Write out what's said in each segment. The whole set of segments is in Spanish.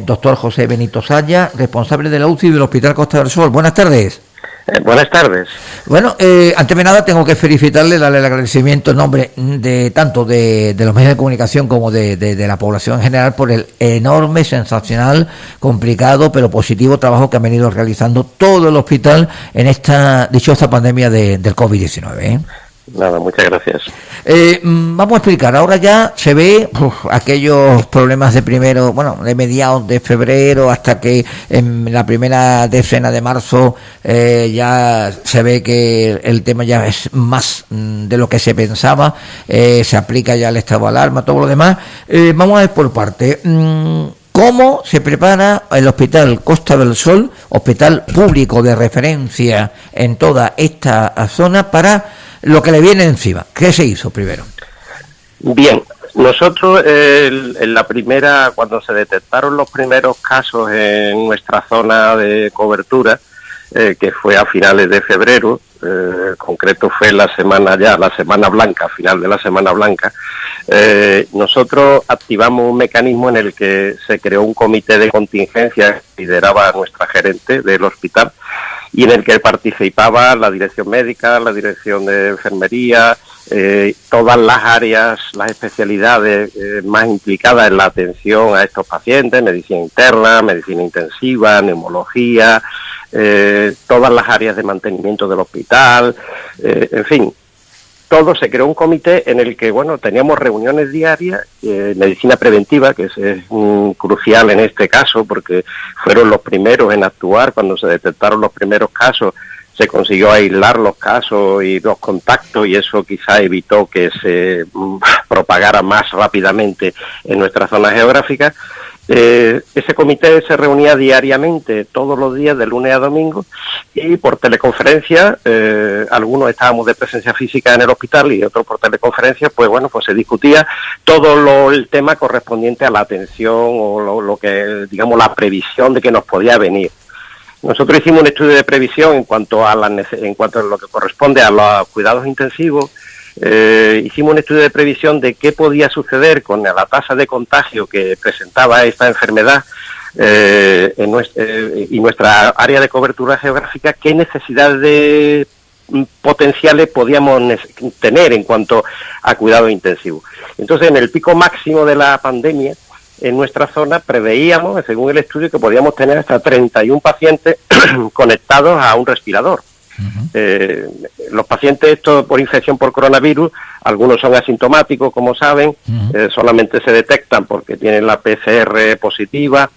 doctor José Benito Saya, responsable de la UCI del Hospital Costa del Sol. Buenas tardes. Buenas tardes. Bueno, antes de nada tengo que felicitarle, darle el agradecimiento en nombre de tanto de los medios de comunicación como de la población en general por el enorme, sensacional, complicado pero positivo trabajo que han venido realizando todo el hospital en esta dichosa pandemia del COVID-19. Nada, muchas gracias. Vamos a explicar, ahora ya se ve aquellos problemas de mediados de febrero hasta que en la primera decena de marzo ya se ve que el tema ya es más de lo que se pensaba, se aplica ya el estado de alarma, todo lo demás. Vamos a ver por parte. ¿Cómo se prepara el Hospital Costa del Sol, hospital público de referencia en toda esta zona, para lo que le viene encima? ¿Qué se hizo primero? Bien, nosotros en la primera, cuando se detectaron los primeros casos en nuestra zona de cobertura, que fue a finales de febrero, concreto fue la semana blanca, final de la semana blanca, nosotros activamos un mecanismo en el que se creó un comité de contingencia que lideraba nuestra gerente del hospital, y en el que participaba la dirección médica, la dirección de enfermería, todas las áreas, las especialidades más implicadas en la atención a estos pacientes, medicina interna, medicina intensiva, neumología, todas las áreas de mantenimiento del hospital, en fin. Todo se creó un comité en el que, teníamos reuniones diarias, medicina preventiva, que es crucial en este caso, porque fueron los primeros en actuar. Cuando se detectaron los primeros casos, se consiguió aislar los casos y los contactos, y eso quizá evitó que se propagara más rápidamente en nuestra zona geográfica. Ese comité se reunía diariamente, todos los días, de lunes a domingo, y por teleconferencia, algunos estábamos de presencia física en el hospital y otros por teleconferencia, pues se discutía todo el tema correspondiente a la atención o lo que, digamos, la previsión de que nos podía venir. Nosotros hicimos un estudio de previsión en cuanto a lo que corresponde a los cuidados intensivos. Hicimos un estudio de previsión de qué podía suceder con la tasa de contagio que presentaba esta enfermedad y nuestra área de cobertura geográfica, qué necesidades potenciales podíamos tener en cuanto a cuidado intensivo. Entonces, en el pico máximo de la pandemia, en nuestra zona preveíamos, según el estudio, que podíamos tener hasta 31 pacientes conectados a un respirador. Los pacientes estos por infección por coronavirus, algunos son asintomáticos, como saben, solamente se detectan porque tienen la PCR positiva,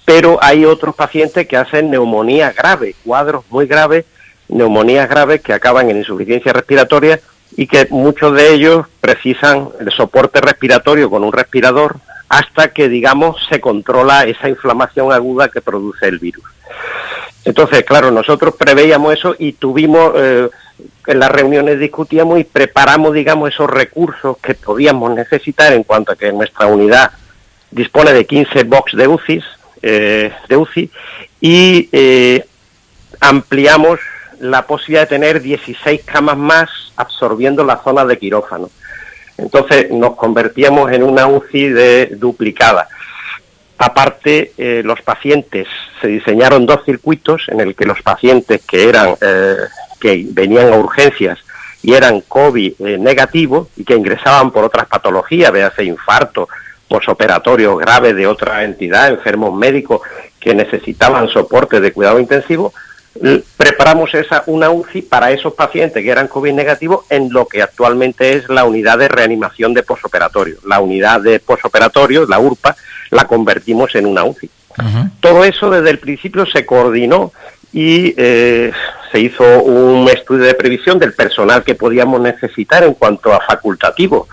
pero hay otros pacientes que hacen neumonía grave, cuadros muy graves, neumonías graves que acaban en insuficiencia respiratoria, y que muchos de ellos precisan el soporte respiratorio con un respirador hasta que, digamos, se controla esa inflamación aguda que produce el virus. Entonces, claro, nosotros preveíamos eso y tuvimos, en las reuniones discutíamos y preparamos, digamos, esos recursos que podíamos necesitar en cuanto a que nuestra unidad dispone de 15 box de UCI, y ampliamos la posibilidad de tener 16 camas más absorbiendo la zona de quirófano. Entonces nos convertíamos en una UCI duplicada. Aparte, los pacientes, se diseñaron 2 circuitos en el que los pacientes que venían a urgencias y eran COVID negativos y que ingresaban por otras patologías, véase infarto, posoperatorios graves de otra entidad, enfermos médicos que necesitaban soporte de cuidado intensivo, preparamos una UCI para esos pacientes que eran COVID negativos en lo que actualmente es la unidad de reanimación de posoperatorio. La unidad de posoperatorio, la URPA, la convertimos en una UCI. Todo eso desde el principio se coordinó y se hizo un estudio de previsión del personal que podíamos necesitar en cuanto a facultativo,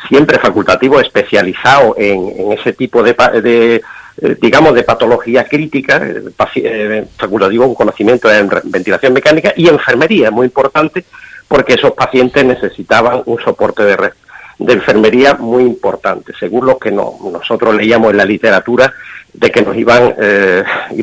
siempre facultativo especializado en ese tipo de patología crítica, facultativo con conocimiento en ventilación mecánica, y enfermería, muy importante, porque esos pacientes necesitaban un soporte de enfermería muy importante, según lo que nosotros leíamos en la literatura, de que nos iba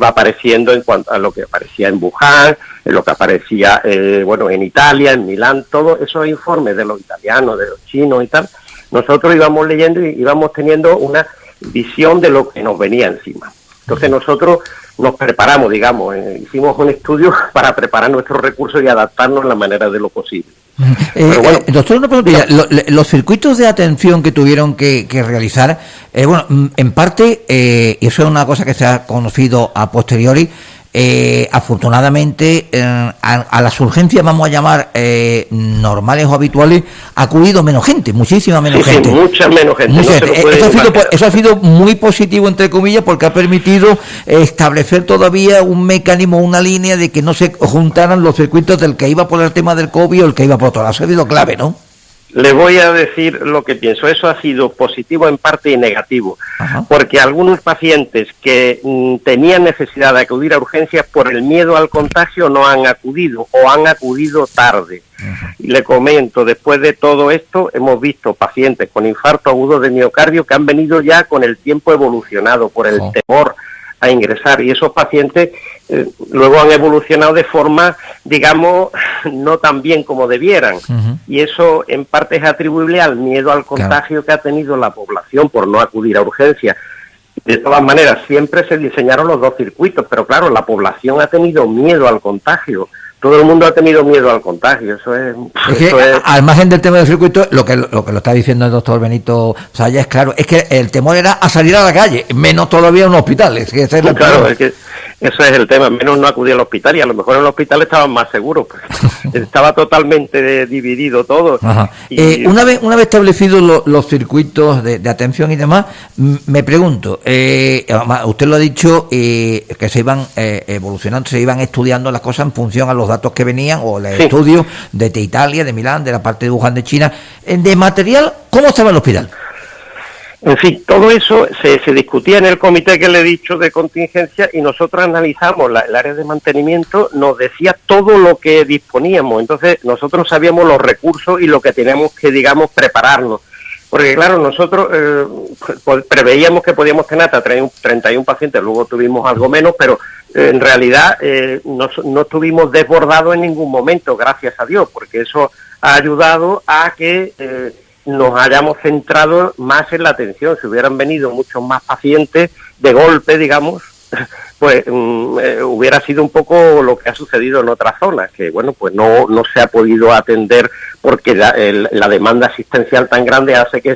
apareciendo en cuanto a lo que aparecía en Wuhan, en lo que aparecía en Italia, en Milán, todos esos informes de los italianos, de los chinos y tal. Nosotros íbamos leyendo y íbamos teniendo una visión de lo que nos venía encima. Entonces nosotros nos preparamos, digamos, hicimos un estudio para preparar nuestros recursos y adaptarnos en la manera de lo posible. Bueno, doctor, una pregunta. Los circuitos de atención que tuvieron que realizar, bueno, en parte, y eso es una cosa que se ha conocido a posteriori, afortunadamente a las urgencias, vamos a llamar normales o habituales, ha acudido menos gente, muchísima menos gente. Sí, mucha menos gente. Eso ha sido muy positivo, entre comillas, porque ha permitido establecer todavía un mecanismo, una línea de que no se juntaran los circuitos del que iba por el tema del COVID o el que iba por otro lado. Eso ha sido clave, ¿no? Le voy a decir lo que pienso. Eso ha sido positivo en parte y negativo. Ajá. Porque algunos pacientes que tenían necesidad de acudir a urgencias por el miedo al contagio no han acudido o han acudido tarde. Ajá. Y le comento, después de todo esto hemos visto pacientes con infarto agudo de miocardio que han venido ya con el tiempo evolucionado por el temor a ingresar, y esos pacientes luego han evolucionado de forma, digamos, no tan bien como debieran, y eso en parte es atribuible al miedo al contagio que ha tenido la población por no acudir a urgencias. De todas maneras, siempre se diseñaron los dos circuitos, pero claro, la población ha tenido miedo al contagio. Todo el mundo ha tenido miedo al contagio, eso es... Al margen del tema del circuito, lo que lo está diciendo el doctor Benito Saya es claro, es que el temor era a salir a la calle, menos todavía a un hospital. Es que claro, es que eso es el tema, menos no acudía al hospital, y a lo mejor en el hospital estaban más seguros, porque estaba totalmente dividido todo. Y una vez establecidos los circuitos de atención y demás, me pregunto, usted lo ha dicho, que se iban evolucionando, se iban estudiando las cosas en función a los datos que venían, o el estudio de Italia, de Milán, de la parte de Wuhan de China. De material, ¿cómo estaba el hospital? En fin, todo eso se discutía en el comité que le he dicho de contingencia, y nosotros analizamos el área de mantenimiento, nos decía todo lo que disponíamos. Entonces nosotros sabíamos los recursos y lo que teníamos que, digamos, prepararnos. Porque claro, nosotros preveíamos que podíamos tener hasta 31 pacientes, luego tuvimos algo menos, pero en realidad no estuvimos desbordados en ningún momento, gracias a Dios, porque eso ha ayudado a que nos hayamos centrado más en la atención. Si hubieran venido muchos más pacientes de golpe, digamos, pues hubiera sido un poco lo que ha sucedido en otras zonas, que bueno, pues no se ha podido atender porque la demanda asistencial tan grande hace que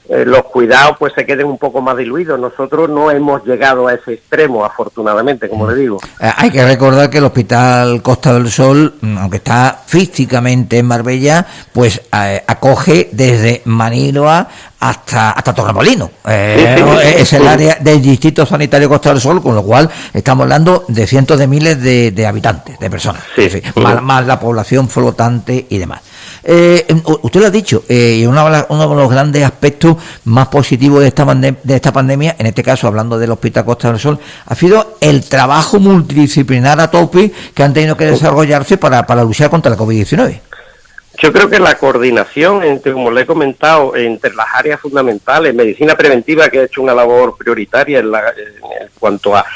los cuidados pues se queden un poco más diluidos. Nosotros no hemos llegado a ese extremo, afortunadamente, como le digo. Hay que recordar que el Hospital Costa del Sol, aunque está físicamente en Marbella, pues acoge desde Maniloa hasta Torremolinos. Es el área del Distrito Sanitario Costa del Sol, con lo cual estamos hablando de cientos de miles de habitantes, de personas, más la población flotante y demás. Usted lo ha dicho, y uno de los grandes aspectos más positivos de esta pandemia, en este caso hablando del Hospital Costa del Sol, ha sido el trabajo multidisciplinar a tope que han tenido que desarrollarse para luchar contra la COVID-19. Yo creo que la coordinación, como le he comentado, entre las áreas fundamentales, medicina preventiva, que ha hecho una labor prioritaria en cuanto a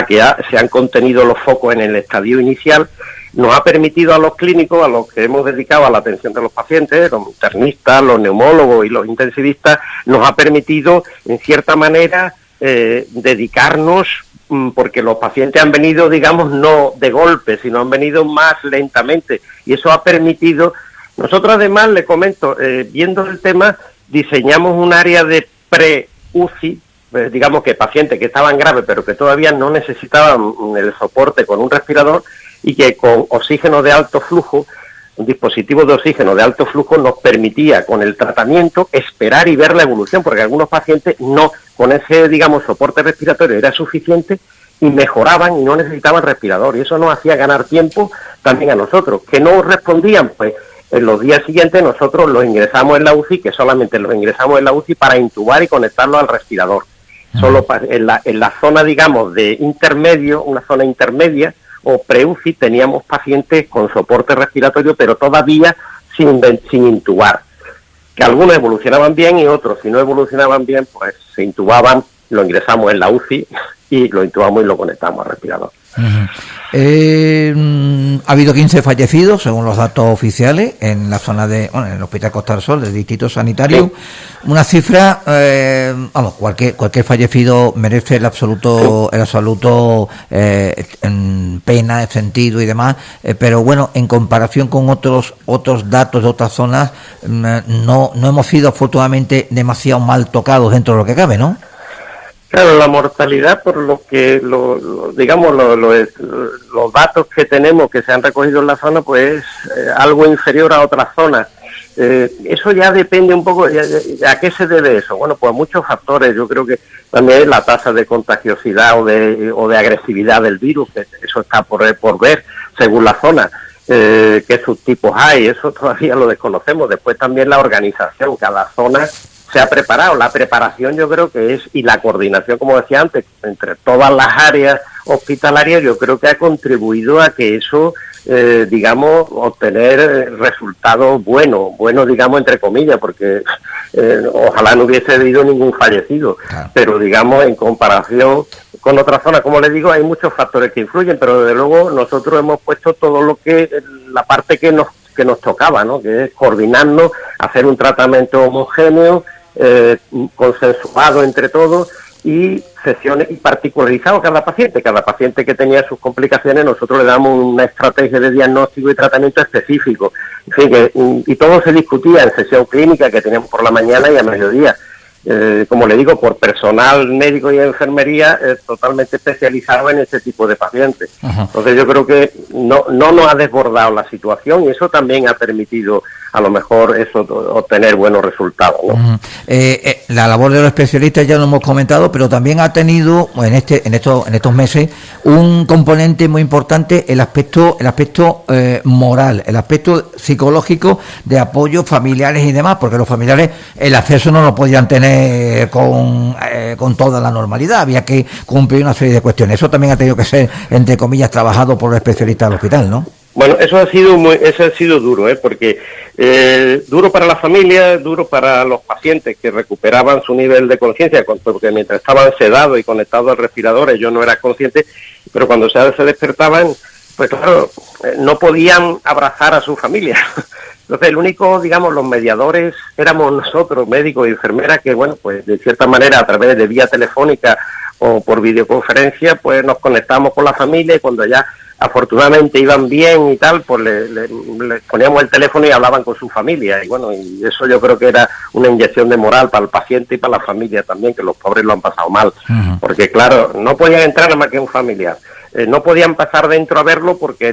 que se han contenido los focos en el estadio inicial, nos ha permitido a los clínicos, a los que hemos dedicado a la atención de los pacientes, los internistas, los neumólogos y los intensivistas, nos ha permitido, en cierta manera, dedicarnos, porque los pacientes han venido, digamos, no de golpe, sino han venido más lentamente, y eso ha permitido... Nosotros además, le comento, viendo el tema, diseñamos un área de pre-UCI, digamos que pacientes que estaban graves pero que todavía no necesitaban el soporte con un respirador, y que con oxígeno de alto flujo, un dispositivo de oxígeno de alto flujo, nos permitía con el tratamiento esperar y ver la evolución, porque algunos pacientes no, con ese, digamos, soporte respiratorio era suficiente y mejoraban y no necesitaban respirador, y eso nos hacía ganar tiempo también a nosotros. Que no respondían, pues en los días siguientes nosotros los ingresamos en la UCI, que solamente los ingresamos en la UCI para intubar y conectarlos al respirador. Solo en la zona, digamos, de intermedio, una zona intermedia o pre-UCI, teníamos pacientes con soporte respiratorio, pero todavía sin intubar. Que algunos evolucionaban bien y otros, si no evolucionaban bien, pues se intubaban, lo ingresamos en la UCI y lo intubamos y lo conectamos al respirador. Ha habido 15 fallecidos, según los datos oficiales, en la zona en el Hospital Costa del Sol, del Distrito Sanitario. Sí. Una cifra, cualquier fallecido merece el absoluto pena, sentido y demás, pero bueno, en comparación con otros datos de otras zonas, no hemos sido afortunadamente demasiado mal tocados dentro de lo que cabe, ¿no? Claro, la mortalidad, por lo que los datos que tenemos que se han recogido en la zona, pues algo inferior a otras zonas. Eso ya depende un poco, ¿a qué se debe eso? Bueno, pues a muchos factores. Yo creo que también la tasa de contagiosidad o de agresividad del virus, que eso está por ver según la zona. Qué subtipos hay, eso todavía lo desconocemos. Después también la organización, cada zona se ha preparado. La preparación yo creo que y la coordinación, como decía antes, entre todas las áreas hospitalarias, yo creo que ha contribuido a que eso, obtener resultados buenos, digamos, entre comillas, porque ojalá no hubiese habido ningún fallecido, claro. Pero digamos, en comparación con otras zonas, como les digo, hay muchos factores que influyen, pero desde luego nosotros hemos puesto todo la parte que nos tocaba, ¿no? Que es coordinarnos, hacer un tratamiento homogéneo, consensuado entre todos y sesiones y particularizado cada paciente que tenía sus complicaciones. Nosotros le damos una estrategia de diagnóstico y tratamiento específico, en fin, y todo se discutía en sesión clínica que teníamos por la mañana y a mediodía, como le digo, por personal médico y enfermería totalmente especializado en este tipo de pacientes. Ajá. Entonces yo creo que no nos ha desbordado la situación y eso también ha permitido a lo mejor eso obtener buenos resultados, ¿no? La labor de los especialistas ya lo hemos comentado, pero también ha tenido en estos meses un componente muy importante, el aspecto moral, el aspecto psicológico de apoyo familiares y demás, porque los familiares el acceso no lo podían tener con toda la normalidad, había que cumplir una serie de cuestiones. Eso también ha tenido que ser, entre comillas, trabajado por los especialistas del hospital, ¿no? Bueno, eso ha sido duro, porque duro para la familia, duro para los pacientes que recuperaban su nivel de conciencia, porque mientras estaban sedados y conectados al respirador ellos no eran conscientes, pero cuando se despertaban, pues claro, no podían abrazar a su familia. Entonces el único, digamos, los mediadores éramos nosotros, médicos y enfermeras, que bueno, pues de cierta manera a través de vía telefónica o por videoconferencia, pues nos conectamos con la familia y cuando ya afortunadamente iban bien y tal, pues le poníamos el teléfono y hablaban con su familia. Y bueno, y eso yo creo que era una inyección de moral para el paciente y para la familia también, que los pobres lo han pasado mal. Uh-huh. Porque claro, no podían entrar nada más que un familiar. No podían pasar dentro a verlo porque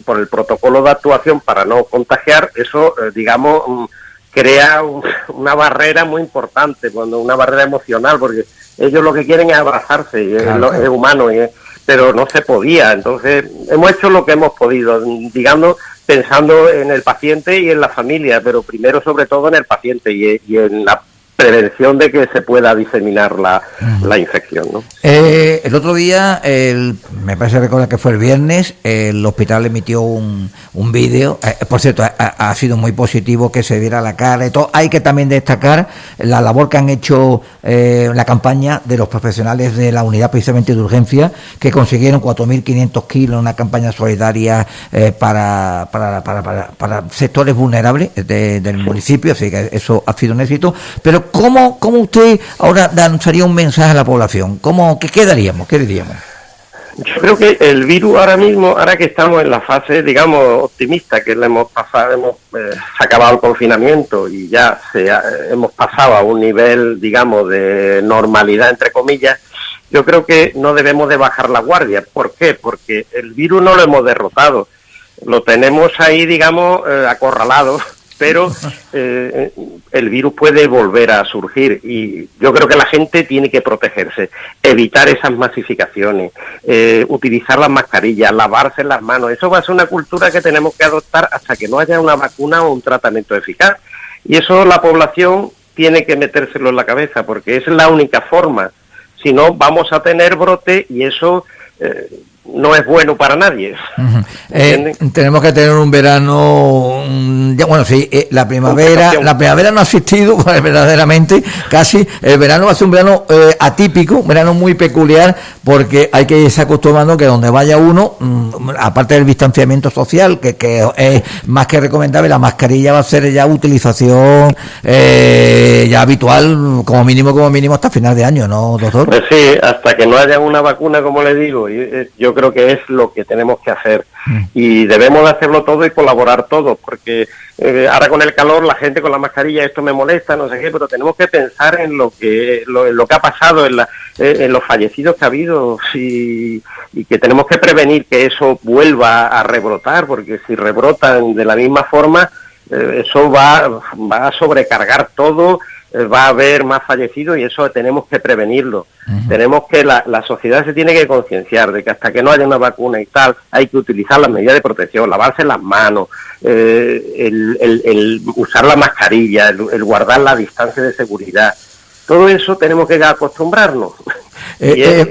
por el protocolo de actuación para no contagiar, eso, digamos, crea una barrera muy importante, una barrera emocional, porque ellos lo que quieren es abrazarse, y claro. Es humano, pero no se podía. Entonces hemos hecho lo que hemos podido, digamos, pensando en el paciente y en la familia, pero primero sobre todo en el paciente y en la prevención de que se pueda diseminar la infección, ¿no? El otro día, me parece recordar que fue el viernes, el hospital emitió un vídeo, por cierto, ha sido muy positivo que se diera la cara y todo. Hay que también destacar la labor que han hecho la campaña de los profesionales de la unidad precisamente de urgencia, que consiguieron 4.500 kilos, una campaña solidaria para sectores vulnerables del municipio, así que eso ha sido un éxito. Pero ¿cómo usted ahora lanzaría un mensaje a la población? ¿Qué daríamos? ¿Qué diríamos? Yo creo que el virus ahora mismo, ahora que estamos en la fase, digamos, optimista, que le hemos pasado, acabado el confinamiento y ya hemos pasado a un nivel, digamos, de normalidad, entre comillas, yo creo que no debemos de bajar la guardia. ¿Por qué? Porque el virus no lo hemos derrotado, lo tenemos ahí, digamos, acorralado, pero el virus puede volver a surgir y yo creo que la gente tiene que protegerse, evitar esas masificaciones, utilizar las mascarillas, lavarse las manos. Eso va a ser una cultura que tenemos que adoptar hasta que no haya una vacuna o un tratamiento eficaz. Y eso la población tiene que metérselo en la cabeza porque es la única forma. Si no, vamos a tener brote y eso no es bueno para nadie. Tenemos que tener un verano, bueno, sí, la primavera no ha existido, pues, verdaderamente, casi. El verano va a ser un verano atípico, un verano muy peculiar, porque hay que irse acostumbrando que donde vaya uno, aparte del distanciamiento social, que es más que recomendable, la mascarilla va a ser ya utilización ya habitual, como mínimo hasta final de año, ¿no, doctor? Pues sí, hasta que no haya una vacuna, como le digo, yo creo que es lo que tenemos que hacer. Y debemos de hacerlo todo y colaborar todos, porque ahora con el calor la gente con la mascarilla, esto me molesta, no sé qué, pero tenemos que pensar en lo que ha pasado, en los fallecidos que ha habido, y que tenemos que prevenir que eso vuelva a rebrotar, porque si rebrotan de la misma forma, eso va a sobrecargar todo, va a haber más fallecidos, y eso tenemos que prevenirlo. Tenemos que, la sociedad se tiene que concienciar de que hasta que no haya una vacuna y tal, hay que utilizar las medidas de protección, lavarse las manos, el usar la mascarilla, el guardar la distancia de seguridad. Todo eso tenemos que acostumbrarnos.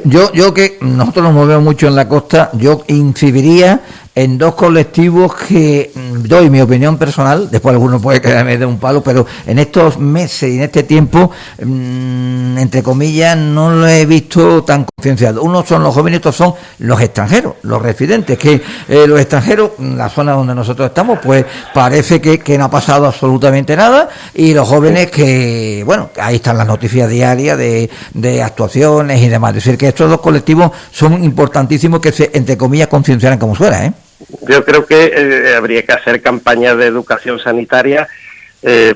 Yo que nosotros nos movemos mucho en la costa, yo incidiría en dos colectivos que doy mi opinión personal, después alguno puede quedarme de un palo, pero en estos meses y en este tiempo, entre comillas, no lo he visto tan concienciado. Unos son los jóvenes, otros son los extranjeros, los residentes, que los extranjeros, la zona donde nosotros estamos, pues parece que no ha pasado absolutamente nada, y los jóvenes que, bueno, ahí están las noticias diarias de actuaciones y demás. Es decir, que estos dos colectivos son importantísimos que se, entre comillas, concienciaran como fuera, ¿eh? Yo creo que habría que hacer campañas de educación sanitaria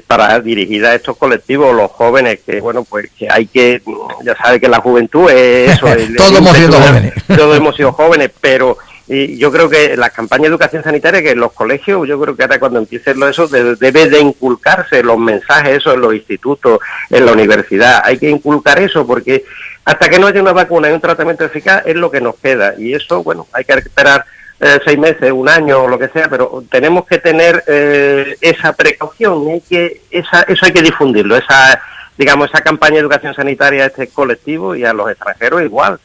para dirigir a estos colectivos, los jóvenes, que bueno, pues que hay que, ya sabe que la juventud es eso. Todos hemos sido jóvenes. Todos hemos sido jóvenes, pero yo creo que las campañas de educación sanitaria, que en los colegios, yo creo que ahora cuando empiecen eso, debe de inculcarse los mensajes, eso en los institutos, en la universidad. Hay que inculcar eso, porque hasta que no haya una vacuna y un tratamiento eficaz es lo que nos queda, y eso, bueno, hay que esperar 6 meses, un año o lo que sea, pero tenemos que tener esa precaución, eso hay que difundirlo, esa campaña de educación sanitaria a este colectivo y a los extranjeros igual.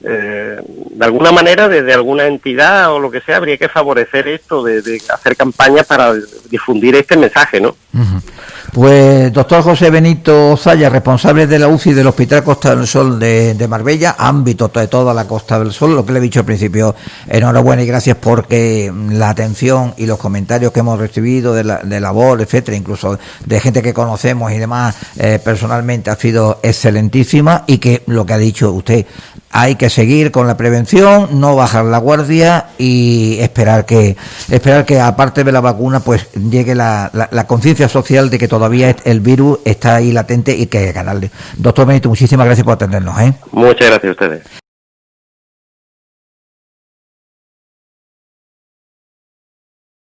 De alguna manera, desde alguna entidad o lo que sea, habría que favorecer esto de hacer campañas para difundir este mensaje, ¿no? Pues doctor José Benito Zaya, responsable de la UCI del Hospital Costa del Sol de Marbella, ámbito de toda la Costa del Sol, lo que le he dicho al principio, enhorabuena y gracias, porque la atención y los comentarios que hemos recibido de labor, etcétera, incluso de gente que conocemos y demás, personalmente ha sido excelentísima, y que lo que ha dicho usted, hay que seguir con la prevención, no bajar la guardia y esperar que aparte de la vacuna pues llegue la conciencia social de que todavía el virus está ahí latente y que hay que ganarle. Doctor Benito, muchísimas gracias por atendernos. Muchas gracias a ustedes.